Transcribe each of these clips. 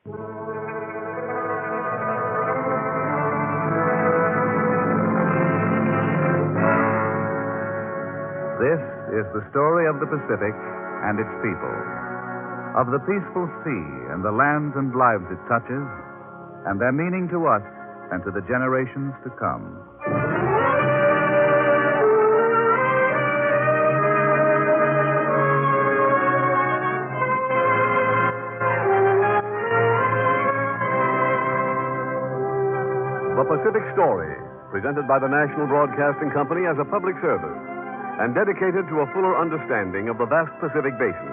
This is the story of the Pacific and its people, of the peaceful sea and the lands and lives it touches, and their meaning to us and to the generations to come. The Pacific Story, presented by the National Broadcasting Company as a public service, and dedicated to a fuller understanding of the vast Pacific Basin.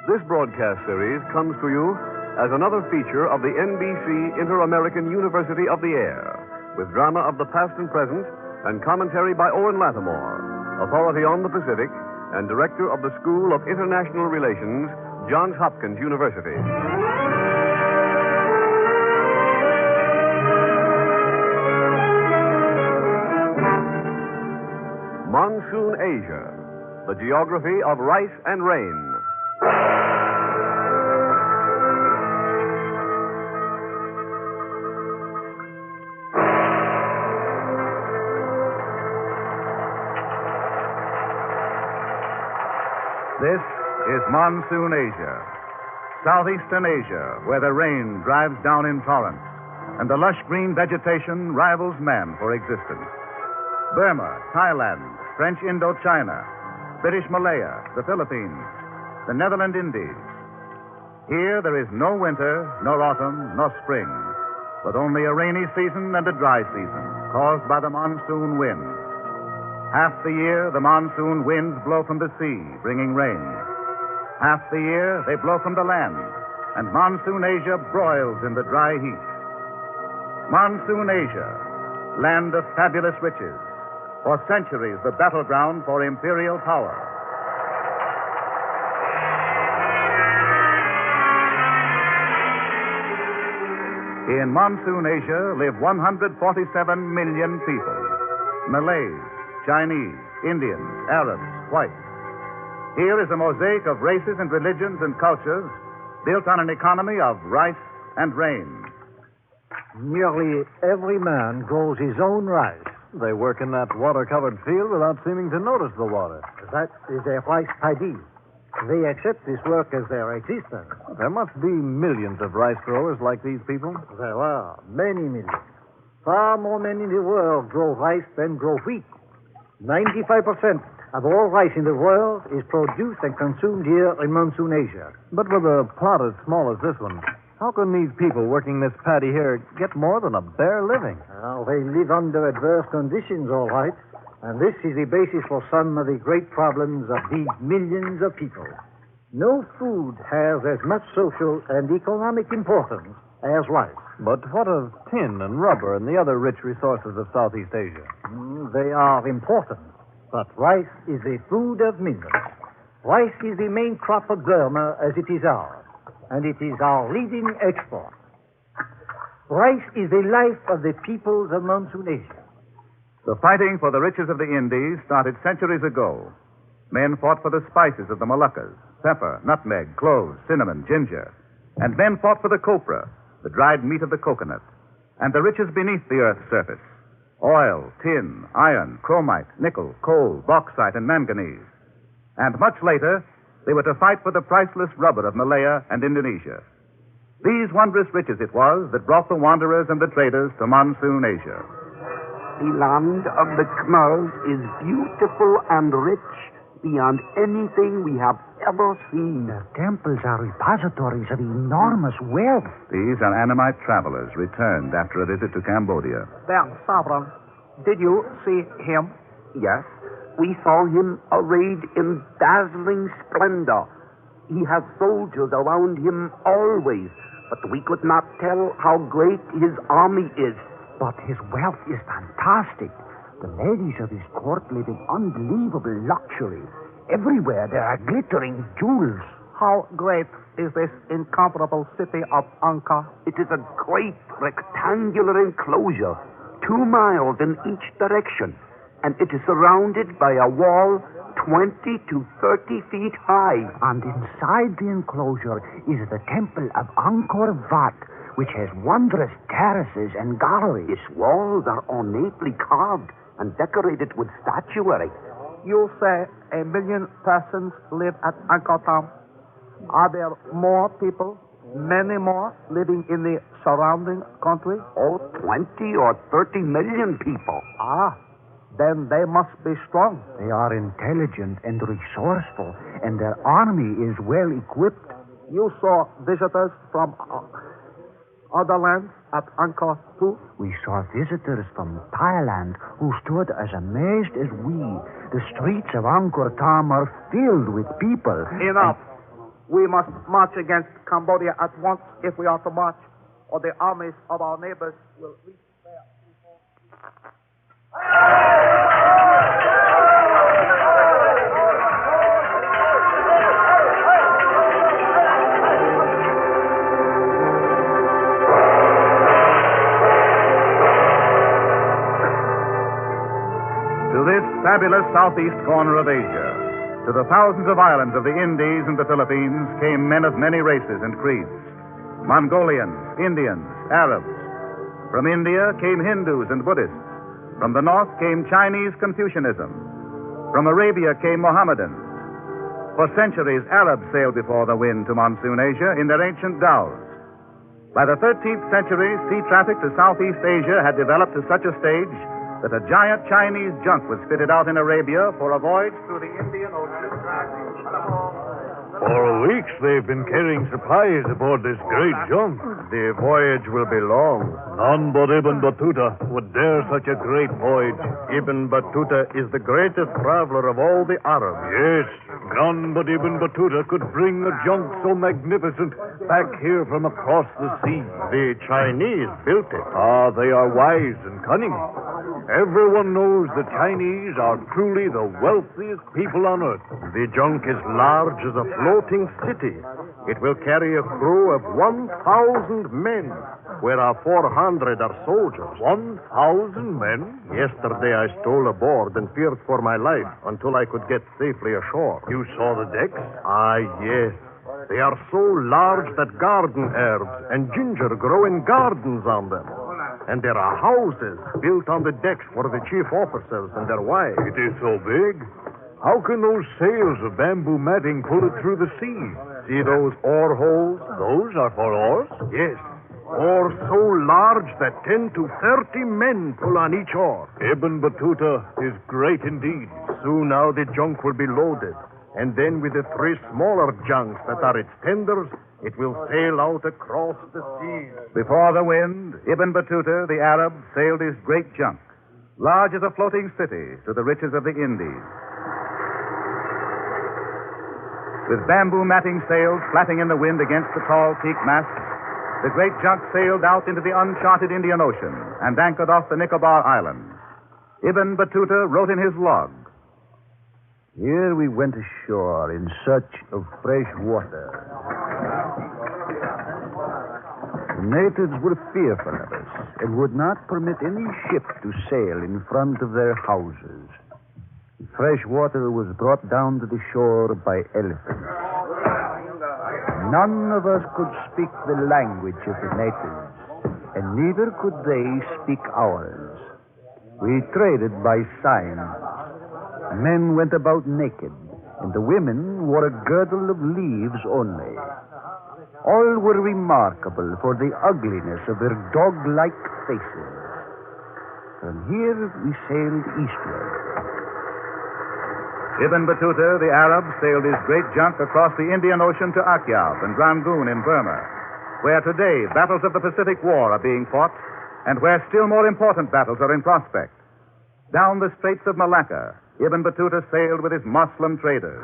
This broadcast series comes to you as another feature of the NBC Inter-American University of the Air, with drama of the past and present and commentary by Owen Lattimore, authority on the Pacific and director of the School of International Relations, Johns Hopkins University. Monsoon, Asia, the geography of rice and rain. This is Monsoon, Asia, southeastern Asia, where the rain drives down in torrents and the lush green vegetation rivals man for existence. Burma, Thailand, French Indochina, British Malaya, the Philippines, the Netherland Indies. Here there is no winter, nor autumn, nor spring, but only a rainy season and a dry season caused by the monsoon wind. Half the year, the monsoon winds blow from the sea, bringing rain. Half the year, they blow from the land, and Monsoon Asia broils in the dry heat. Monsoon Asia, land of fabulous riches, for centuries the battleground for imperial power. In Monsoon Asia live 147 million people. Malays, Chinese, Indians, Arabs, whites. Here is a mosaic of races and religions and cultures built on an economy of rice and rain. Nearly every man grows his own rice. They work in that water-covered field without seeming to notice the water. That is their rice paddy. They accept this work as their existence. There must be millions of rice growers like these people. There are many millions. Far more men in the world grow rice than grow wheat. 95% of all rice in the world is produced and consumed here in Monsoon Asia. But with a plot as small as this one, how can these people working this paddy here get more than a bare living? Well, they live under adverse conditions, all right. And this is the basis for some of the great problems of these millions of people. No food has as much social and economic importance as rice. But what of tin and rubber and the other rich resources of Southeast Asia? They are important, but rice is the food of millions. Rice is the main crop of Burma as it is ours, and it is our leading export. Rice is the life of the peoples of Monsoon Asia. The fighting for the riches of the Indies started centuries ago. Men fought for the spices of the Moluccas, pepper, nutmeg, cloves, cinnamon, ginger. And men fought for the copra, the dried meat of the coconut, and the riches beneath the earth's surface: oil, tin, iron, chromite, nickel, coal, bauxite, and manganese. And much later, they were to fight for the priceless rubber of Malaya and Indonesia. These wondrous riches it was that brought the wanderers and the traders to Monsoon Asia. The land of the Khmers is beautiful and rich beyond anything we have ever seen. Their temples are repositories of enormous wealth. These are Annamite travelers returned after a visit to Cambodia. Their sovereign, did you see him? Yes, we saw him arrayed in dazzling splendor. He has soldiers around him always, but we could not tell how great his army is. But his wealth is fantastic. The ladies of his court live in unbelievable luxury. Everywhere there are glittering jewels. How great is this incomparable city of Angkor? It is a great rectangular enclosure, 2 miles in each direction, and it is surrounded by a wall 20 to 30 feet high. And inside the enclosure is the temple of Angkor Wat, which has wondrous terraces and galleries. Its walls are ornately carved and decorated with statuary. You say 1 million persons live at Angkor Thom. Are there more people, many more, living in the surrounding country? Oh, 20 or 30 million people. Ah, then they must be strong. They are intelligent and resourceful, and their army is well equipped. You saw visitors from other lands at Angkor too? We saw visitors from Thailand who stood as amazed as we. The streets of Angkor Thom are filled with people. Enough. We must march against Cambodia at once if we are to march, or the armies of our neighbors will reach there before. To this fabulous southeast corner of Asia, to the thousands of islands of the Indies and the Philippines, came men of many races and creeds. Mongolians, Indians, Arabs. From India came Hindus and Buddhists. From the north came Chinese Confucianism. From Arabia came Mohammedans. For centuries, Arabs sailed before the wind to Monsoon Asia in their ancient dhows. By the 13th century, sea traffic to Southeast Asia had developed to such a stage that a giant Chinese junk was fitted out in Arabia for a voyage through the Indian Ocean. For weeks they've been carrying supplies aboard this great junk. The voyage will be long. None but Ibn Battuta would dare such a great voyage. Ibn Battuta is the greatest traveler of all the Arabs. Yes, none but Ibn Battuta could bring a junk so magnificent back here from across the sea. The Chinese built it. Ah, they are wise and cunning. Everyone knows the Chinese are truly the wealthiest people on earth. The junk is large as a floating city. It will carry a crew of 1,000 men, whereas 400 are soldiers. 1,000 men? Yesterday I stole aboard and feared for my life until I could get safely ashore. You saw the decks? Ah, yes. They are so large that garden herbs and ginger grow in gardens on them. And there are houses built on the decks for the chief officers and their wives. It is so big. How can those sails of bamboo matting pull it through the sea? See those oar holes? Those are for oars? Yes. Oars so large that 10 to 30 men pull on each oar. Ibn Battuta is great indeed. Soon now the junk will be loaded. And then with the 3 smaller junks that are its tenders, it will sail out across the seas. Before the wind, Ibn Battuta, the Arab, sailed his great junk, large as a floating city, to the riches of the Indies. With bamboo matting sails flapping in the wind against the tall teak masts, the great junk sailed out into the uncharted Indian Ocean and anchored off the Nicobar Islands. Ibn Battuta wrote in his log, "Here we went ashore in search of fresh water. The natives were fearful of us and would not permit any ship to sail in front of their houses. Fresh water was brought down to the shore by elephants. None of us could speak the language of the natives, and neither could they speak ours. We traded by signs. Men went about naked, and the women wore a girdle of leaves only. All were remarkable for the ugliness of their dog-like faces. From here we sailed eastward." Ibn Battuta, the Arab, sailed his great junk across the Indian Ocean to Akyab and Rangoon in Burma, where today battles of the Pacific War are being fought, and where still more important battles are in prospect. Down the Straits of Malacca, Ibn Battuta sailed with his Moslem traders.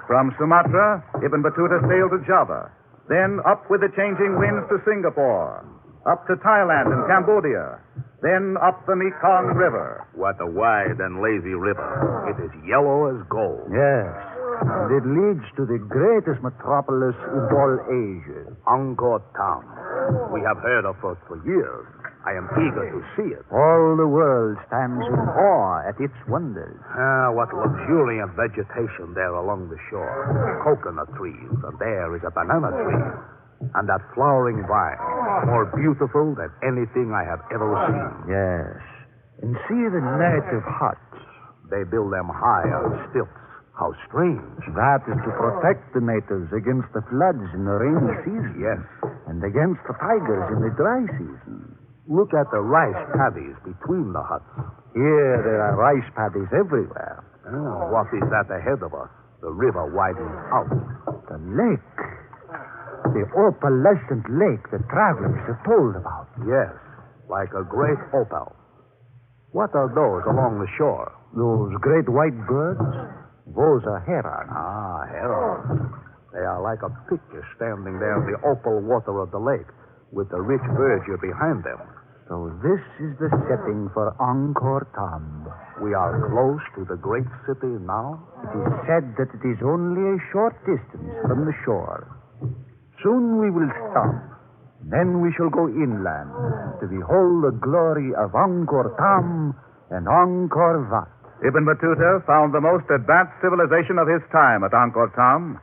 From Sumatra, Ibn Battuta sailed to Java, then up with the changing winds to Singapore, up to Thailand and Cambodia, then up the Mekong River. What a wide and lazy river. It is yellow as gold. Yes, and it leads to the greatest metropolis in all Asia. Angkor Thom. We have heard of it for years. I am eager to see it. All the world stands in awe at its wonders. What luxuriant vegetation there along the shore. Coconut trees, and there is a banana tree. And that flowering vine, more beautiful than anything I have ever seen. Yes. And see the native huts. They build them high on stilts. How strange. That is to protect the natives against the floods in the rainy season. Yes. And against the tigers in the dry season. Look at the rice paddies between the huts. Here there are rice paddies everywhere. What is that ahead of us? The river widens out. The lake. The opalescent lake the travelers have told about. Yes, like a great opal. What are those along the shore? Those great white birds? Those are herons. Herons. They are like a picture standing there in the opal water of the lake, with the rich verdure behind them. So this is the setting for Angkor Thom. We are close to the great city now? It is said that it is only a short distance from the shore. Soon we will stop. Then we shall go inland to behold the glory of Angkor Thom and Angkor Wat. Ibn Battuta found the most advanced civilization of his time at Angkor Thom,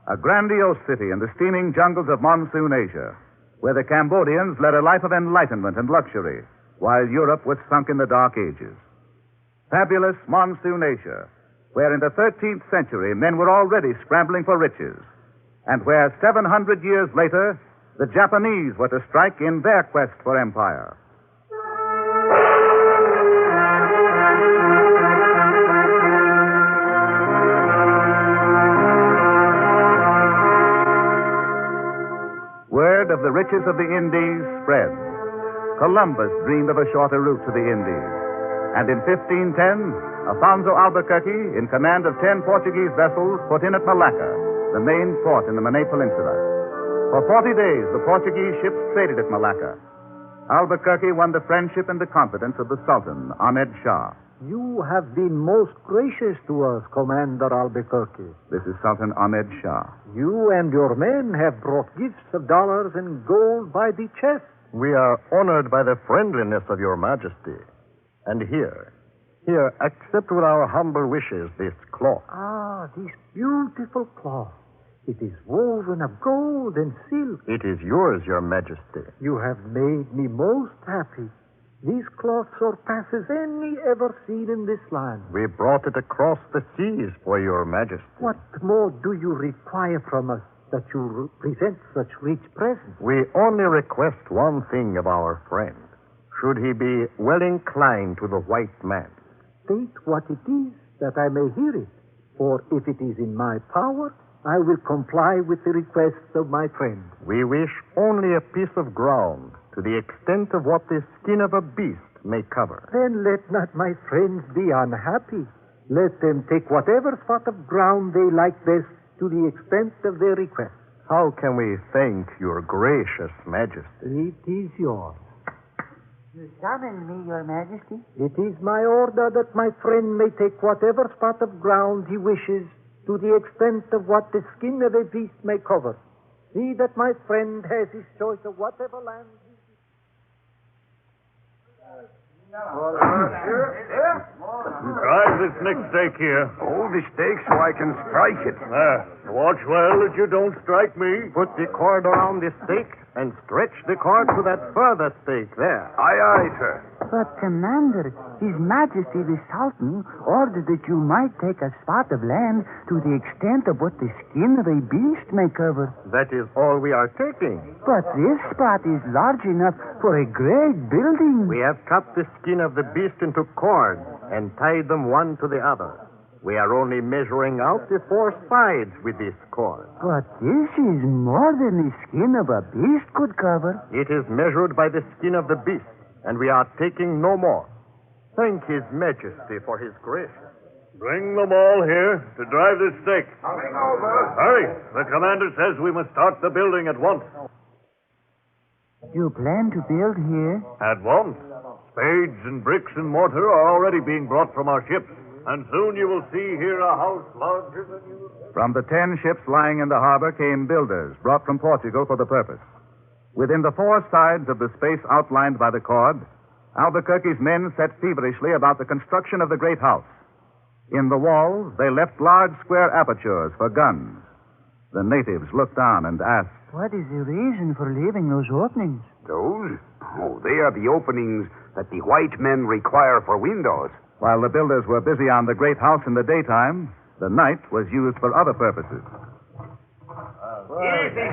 a grandiose city in the steaming jungles of Monsoon Asia, where the Cambodians led a life of enlightenment and luxury, while Europe was sunk in the Dark Ages. Fabulous Monsoon Asia, where in the 13th century men were already scrambling for riches, and where 700 years later the Japanese were to strike in their quest for empire. Word of the riches of the Indies spread. Columbus dreamed of a shorter route to the Indies. And in 1510, Alfonso Albuquerque, in command of 10 Portuguese vessels, put in at Malacca, the main port in the Malay Peninsula. For 40 days, the Portuguese ships traded at Malacca. Albuquerque won the friendship and the confidence of the Sultan, Ahmed Shah. You have been most gracious to us, Commander Albuquerque. This is Sultan Ahmed Shah. You and your men have brought gifts of dollars and gold by the chest. We are honored by the friendliness of your majesty. And here, accept with our humble wishes this cloth. This beautiful cloth. It is woven of gold and silk. It is yours, your majesty. You have made me most happy. This cloth surpasses any ever seen in this land. We brought it across the seas for your majesty. What more do you require from us that you present such rich presents? We only request one thing of our friend. Should he be well inclined to the white man? State what it is, that I may hear it. For if it is in my power, I will comply with the requests of my friend. We wish only a piece of ground to the extent of what the skin of a beast may cover. Then let not my friends be unhappy. Let them take whatever spot of ground they like best to the extent of their request. How can we thank your gracious majesty? It is yours. You summon me, your majesty? It is my order that my friend may take whatever spot of ground he wishes to the extent of what the skin of a beast may cover. See that my friend has his choice of whatever land he Drive this next stake here. Hold the stake so I can strike it. There. Watch well that you don't strike me. Put the cord around the stake and stretch the cord to that further stake there. Aye, aye, sir. But, Commander, His Majesty the Sultan ordered that you might take a spot of land to the extent of what the skin of a beast may cover. That is all we are taking. But this spot is large enough for a great building. We have cut the skin of the beast into cords and tied them one to the other. We are only measuring out the 4 sides with this cord. But this is more than the skin of a beast could cover. It is measured by the skin of the beast, and we are taking no more. Thank His Majesty for his grace. Bring them all here to drive this stake. Coming over. Hurry. The commander says we must start the building at once. You plan to build here? At once. Spades and bricks and mortar are already being brought from our ships. And soon you will see here a house larger than you... From the 10 ships lying in the harbor came builders brought from Portugal for the purpose. Within the four sides of the space outlined by the cord, Albuquerque's men set feverishly about the construction of the great house. In the walls, they left large square apertures for guns. The natives looked on and asked, What is the reason for leaving those openings? Those? Oh, they are the openings that the white men require for windows. While the builders were busy on the great house in the daytime, the night was used for other purposes. Easy.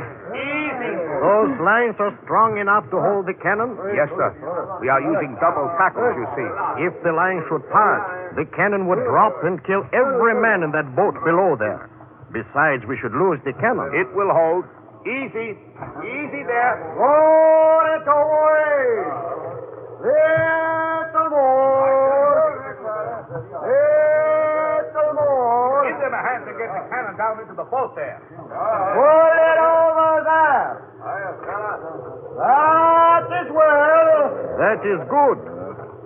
Those lines are strong enough to hold the cannon? Yes, sir. We are using double tackles, you see. If the line should part, the cannon would drop and kill every man in that boat below there. Besides, we should lose the cannon. It will hold. Easy. Easy there. Roll it away! Little more! Little more! Give them a hand to get the cannon down into the boat there. Pull it over there! That is well! That is good.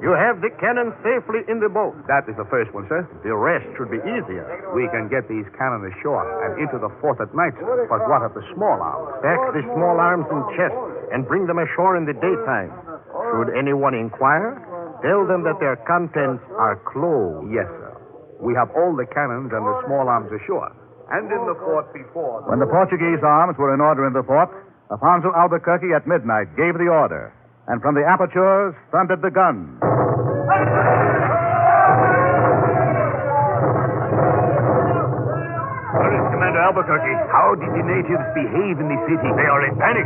You have the cannon safely in the boat. That is the first one, sir. The rest should be easier. We can get these cannon ashore and into the fort at night, sir. But what of the small arms? Pack the small arms in chests and bring them ashore in the daytime. Should anyone inquire, tell them that their contents are closed. Yes, sir. We have all the cannons and the small arms ashore. And in the fort before... When the Portuguese arms were in order in the fort, Alfonso Albuquerque at midnight gave the order, and from the apertures thundered the guns. Where is Commander Albuquerque? How did the natives behave in the city? They are in panic.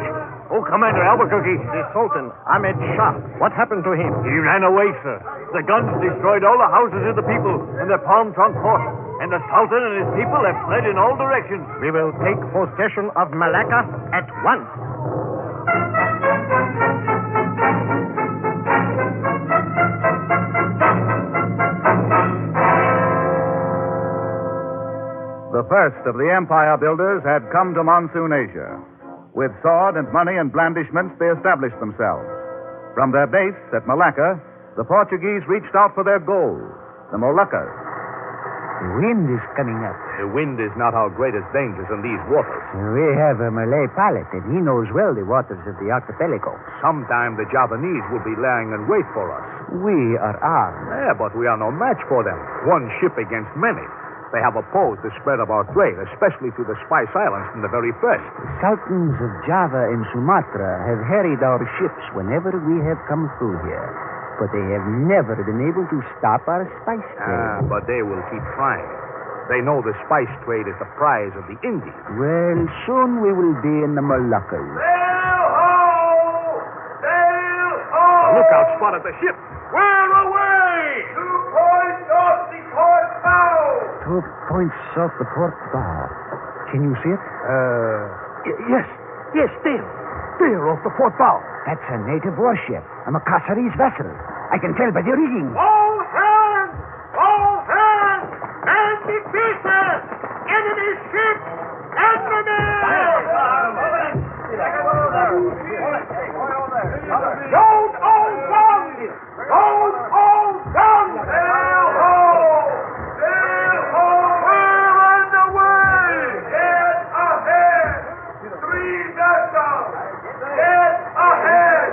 Oh, Commander Albuquerque. The Sultan, Ahmed Shah, what happened to him? He ran away, sir. The guns destroyed all the houses of the people in the palm trunk fort. And the Sultan and his people have fled in all directions. We will take possession of Malacca at once. The first of the empire builders had come to Monsoon, Asia. With sword and money and blandishments, they established themselves. From their base at Malacca, the Portuguese reached out for their gold, the Moluccas. The wind is coming up. The wind is not our greatest dangers in these waters. We have a Malay pilot, and he knows well the waters of the archipelago. Sometime the Javanese will be lying in wait for us. We are armed. Yeah, but we are no match for them. One ship against many. They have opposed the spread of our trade, especially to the Spice Islands from the very first. The sultans of Java and Sumatra have harried our ships whenever we have come through here. But they have never been able to stop our spice trade. But they will keep trying. They know the spice trade is the prize of the Indies. Well, soon we will be in the Moluccas. Sail ho! Sail ho! The lookout spotted the ship. Where away? 2 points off the port bow. 2 points off the port bow. Can you see it? Yes, there. There, off the port bow. That's a native warship, a Macassaries vessel. I can tell by the rigging. All hands! All hands! Man the pieces! Enemy ship! Enemy! Don't all guns! Don't all guns! Sail ho! Sail ho! We're underway! Get ahead! 3 vessels! Get ahead!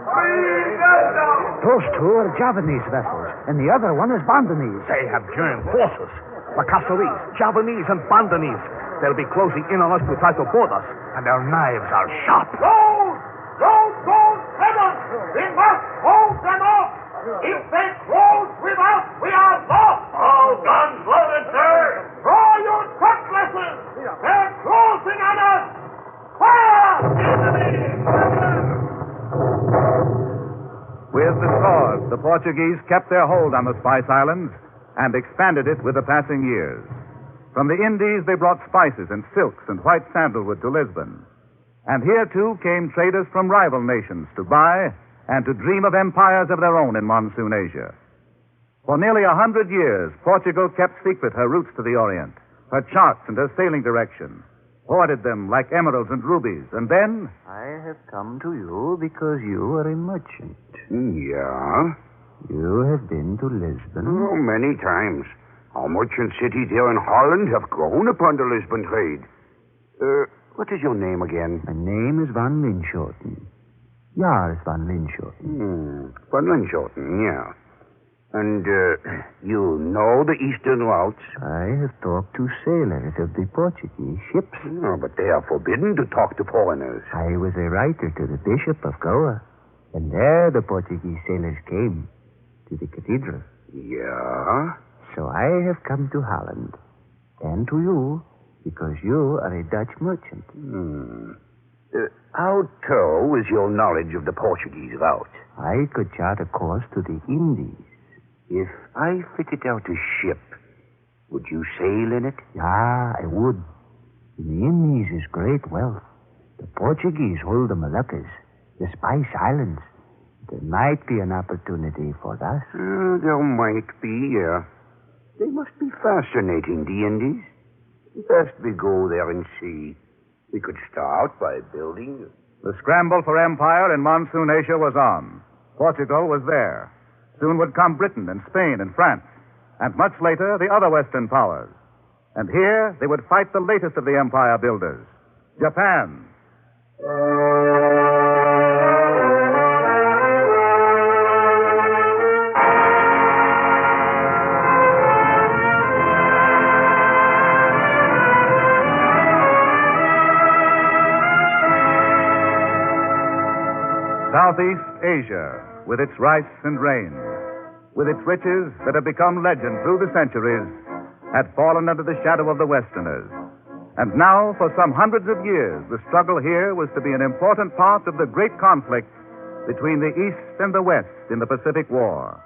3 vessels! Those 2 are Javanese vessels, and the other one is Bandanese. They have joined forces. Macassaries, Javanese, and Bandanese. They'll be closing in on us to try to board us, and their knives are sharp. Those 7! We must hold them off! If they close with us, we are lost! All guns loaded, sir! Draw your cutlasses! They're closing on us! Fire! With the swords, the Portuguese kept their hold on the Spice Islands and expanded it with the passing years. From the Indies, they brought spices and silks and white sandalwood to Lisbon. And here, too, came traders from rival nations to buy and to dream of empires of their own in Monsoon, Asia. For nearly 100 years, Portugal kept secret her routes to the Orient, her charts and her sailing direction, hoarded them like emeralds and rubies, and then... I have come to you because you are a merchant. Yeah? You have been to Lisbon? Oh, many times. Our merchant cities here in Holland have grown upon the Lisbon trade. What is your name again? My name is Van Linschoten. Yours, Van Linschoten. Van Linschoten, yeah. And you know the eastern routes? I have talked to sailors of the Portuguese ships. No, but they are forbidden to talk to foreigners. I was a writer to the Bishop of Goa, and there the Portuguese sailors came to the cathedral. Yeah? So I have come to Holland, and to you, because you are a Dutch merchant. How thorough is your knowledge of the Portuguese route? I could chart a course to the Indies. If I fitted out a ship, would you sail in it? Yeah, I would. In the Indies is great wealth. The Portuguese hold the Moluccas, the Spice Islands. There might be an opportunity for us. There might be, yeah. They must be fascinating, the Indies. Best we go there and see. We could start by building. The scramble for empire in Monsoon Asia was on. Portugal was there. Soon would come Britain and Spain and France, and much later the other Western powers. And here they would fight the latest of the empire builders, Japan. Southeast Asia, with its rice and rain, with its riches that have become legend through the centuries, had fallen under the shadow of the Westerners. And now, for some hundreds of years, the struggle here was to be an important part of the great conflict between the East and the West in the Pacific War.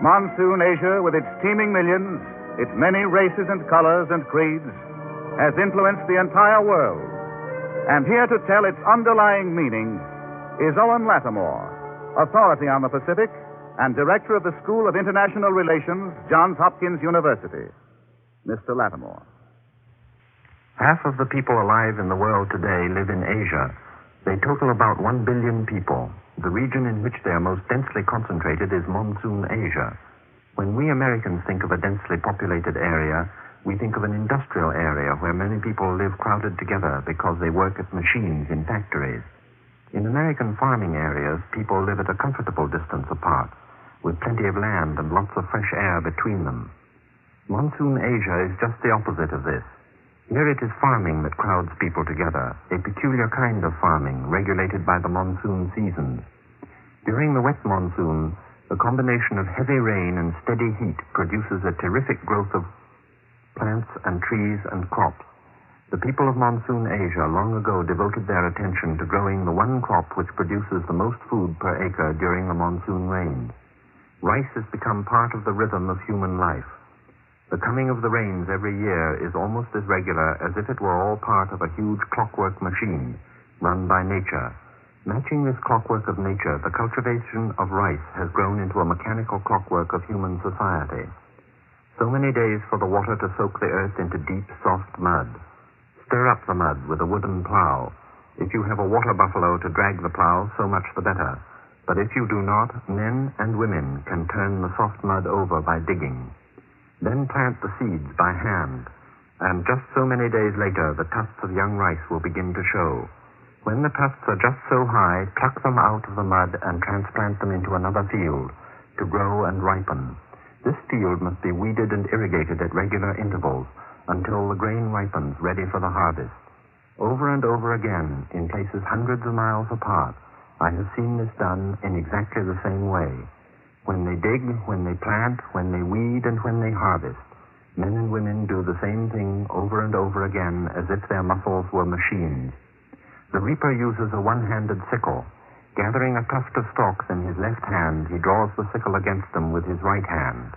Monsoon Asia, with its teeming millions, its many races and colors and creeds, has influenced the entire world. And here to tell its underlying meaning is Owen Lattimore, authority on the Pacific and director of the School of International Relations, Johns Hopkins University. Mr. Lattimore. Half of the people alive in the world today live in Asia. They total about 1 billion people. The region in which they are most densely concentrated is Monsoon Asia. When we Americans think of a densely populated area, we think of an industrial area where many people live crowded together because they work at machines in factories. In American farming areas, people live at a comfortable distance apart, with plenty of land and lots of fresh air between them. Monsoon Asia is just the opposite of this. Here it is farming that crowds people together, a peculiar kind of farming regulated by the monsoon seasons. During the wet monsoon, the combination of heavy rain and steady heat produces a terrific growth of plants and trees and crops. The people of Monsoon Asia long ago devoted their attention to growing the one crop which produces the most food per acre during the monsoon rains. Rice has become part of the rhythm of human life. The coming of the rains every year is almost as regular as if it were all part of a huge clockwork machine run by nature. Matching this clockwork of nature, the cultivation of rice has grown into a mechanical clockwork of human society. So many days for the water to soak the earth into deep, soft mud. Stir up the mud with a wooden plow. If you have a water buffalo to drag the plow, so much the better. But if you do not, men and women can turn the soft mud over by digging. Then plant the seeds by hand. And just so many days later, the tufts of young rice will begin to show. When the tufts are just so high, pluck them out of the mud and transplant them into another field to grow and ripen. This field must be weeded and irrigated at regular intervals until the grain ripens ready for the harvest. Over and over again, in places hundreds of miles apart, I have seen this done in exactly the same way. When they dig, when they plant, when they weed, and when they harvest, men and women do the same thing over and over again as if their muscles were machines. The reaper uses a one-handed sickle. Gathering a tuft of stalks in his left hand, he draws the sickle against them with his right hand.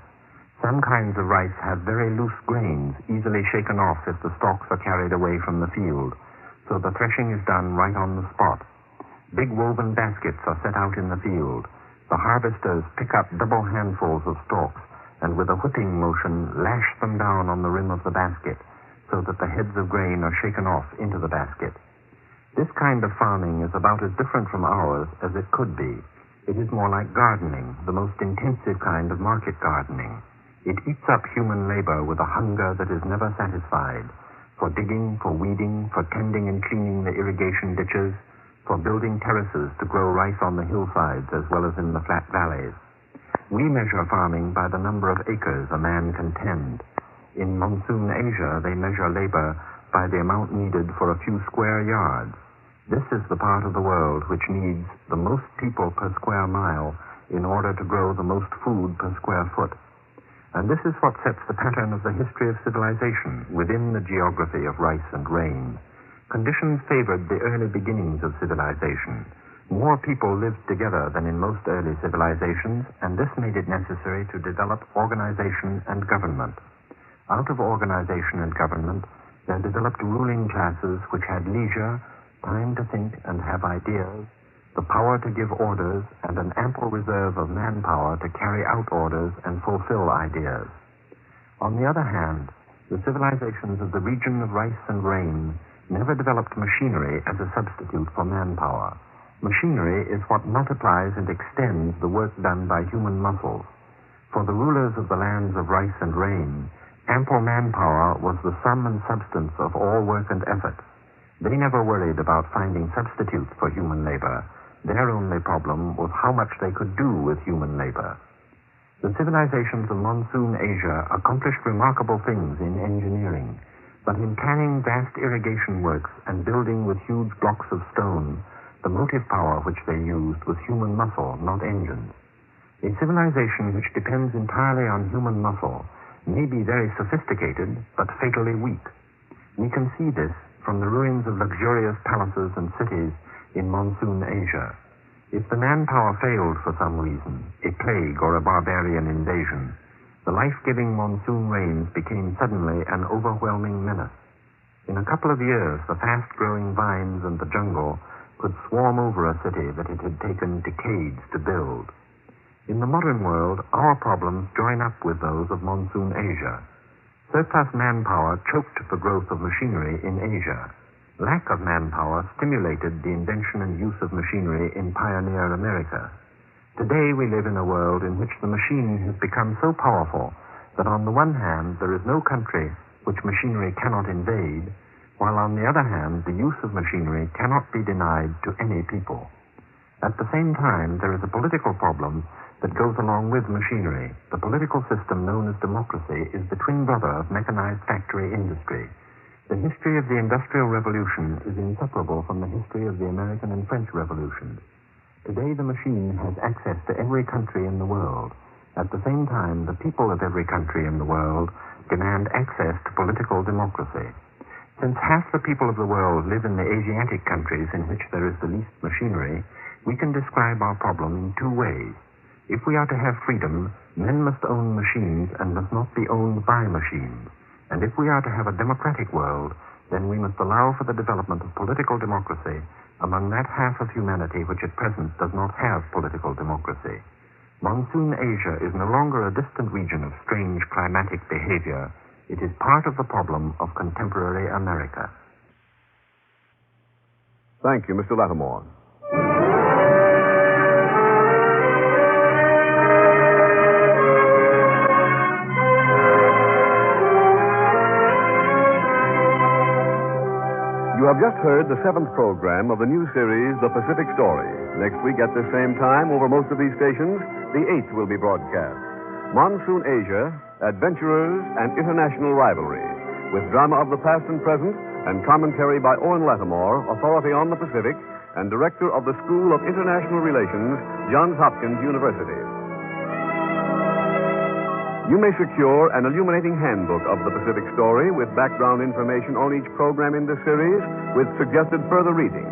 Some kinds of rice have very loose grains, easily shaken off if the stalks are carried away from the field, so the threshing is done right on the spot. Big woven baskets are set out in the field. The harvesters pick up double handfuls of stalks, and with a whipping motion lash them down on the rim of the basket, so that the heads of grain are shaken off into the basket. This kind of farming is about as different from ours as it could be. It is more like gardening, the most intensive kind of market gardening. It eats up human labor with a hunger that is never satisfied, for digging, for weeding, for tending and cleaning the irrigation ditches, for building terraces to grow rice on the hillsides as well as in the flat valleys. We measure farming by the number of acres a man can tend. In Monsoon Asia, they measure labor by the amount needed for a few square yards. This is the part of the world which needs the most people per square mile in order to grow the most food per square foot. And this is what sets the pattern of the history of civilization within the geography of rice and rain. Conditions favored the early beginnings of civilization. More people lived together than in most early civilizations, and this made it necessary to develop organization and government. Out of organization and government, there developed ruling classes which had leisure, time to think and have ideas, the power to give orders, and an ample reserve of manpower to carry out orders and fulfill ideas. On the other hand, the civilizations of the region of rice and rain never developed machinery as a substitute for manpower. Machinery is what multiplies and extends the work done by human muscles. For the rulers of the lands of rice and rain, ample manpower was the sum and substance of all work and effort. They never worried about finding substitutes for human labor. Their only problem was how much they could do with human labor. The civilizations of Monsoon Asia accomplished remarkable things in engineering, but in planning vast irrigation works and building with huge blocks of stone, the motive power which they used was human muscle, not engines. A civilization which depends entirely on human muscle may be very sophisticated, but fatally weak. We can see this from the ruins of luxurious palaces and cities in Monsoon Asia. If the manpower failed for some reason, a plague or a barbarian invasion, the life-giving monsoon rains became suddenly an overwhelming menace. In a couple of years, the fast-growing vines and the jungle could swarm over a city that it had taken decades to build. In the modern world, our problems join up with those of Monsoon Asia. Surplus manpower choked the growth of machinery in Asia. Lack of manpower stimulated the invention and use of machinery in pioneer America. Today we live in a world in which the machine has become so powerful that on the one hand there is no country which machinery cannot invade, while on the other hand the use of machinery cannot be denied to any people. At the same time, there is a political problem that goes along with machinery. The political system known as democracy is the twin brother of mechanized factory industry. The history of the Industrial Revolution is inseparable from the history of the American and French Revolutions. Today the machine has access to every country in the world. At the same time, the people of every country in the world demand access to political democracy. Since half the people of the world live in the Asiatic countries in which there is the least machinery, we can describe our problem in two ways. If we are to have freedom, men must own machines and must not be owned by machines. And if we are to have a democratic world, then we must allow for the development of political democracy among that half of humanity which at present does not have political democracy. Monsoon Asia is no longer a distant region of strange climatic behavior. It is part of the problem of contemporary America. Thank you, Mr. Lattimore. You have just heard the 7th program of the new series, The Pacific Story. Next week at the same time, over most of these stations, the 8th will be broadcast. Monsoon Asia, Adventurers and International Rivalry, with drama of the past and present and commentary by Owen Lattimore, authority on the Pacific and director of the School of International Relations, Johns Hopkins University. You may secure an illuminating handbook of the Pacific Story with background information on each program in this series with suggested further reading.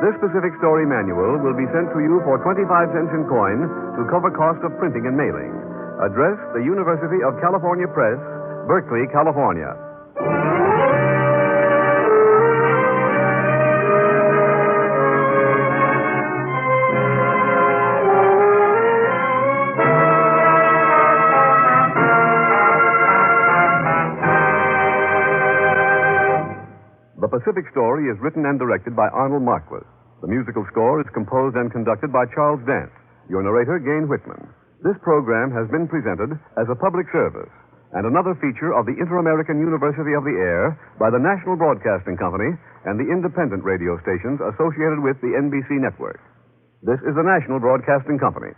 This Pacific Story manual will be sent to you for 25 cents in coin to cover cost of printing and mailing. Address, the University of California Press, Berkeley, California. The Pacific Story is written and directed by Arnold Marquis. The musical score is composed and conducted by Charles Dance. Your narrator, Gayne Whitman. This program has been presented as a public service and another feature of the Inter-American University of the Air by the National Broadcasting Company and the independent radio stations associated with the NBC network. This is the National Broadcasting Company.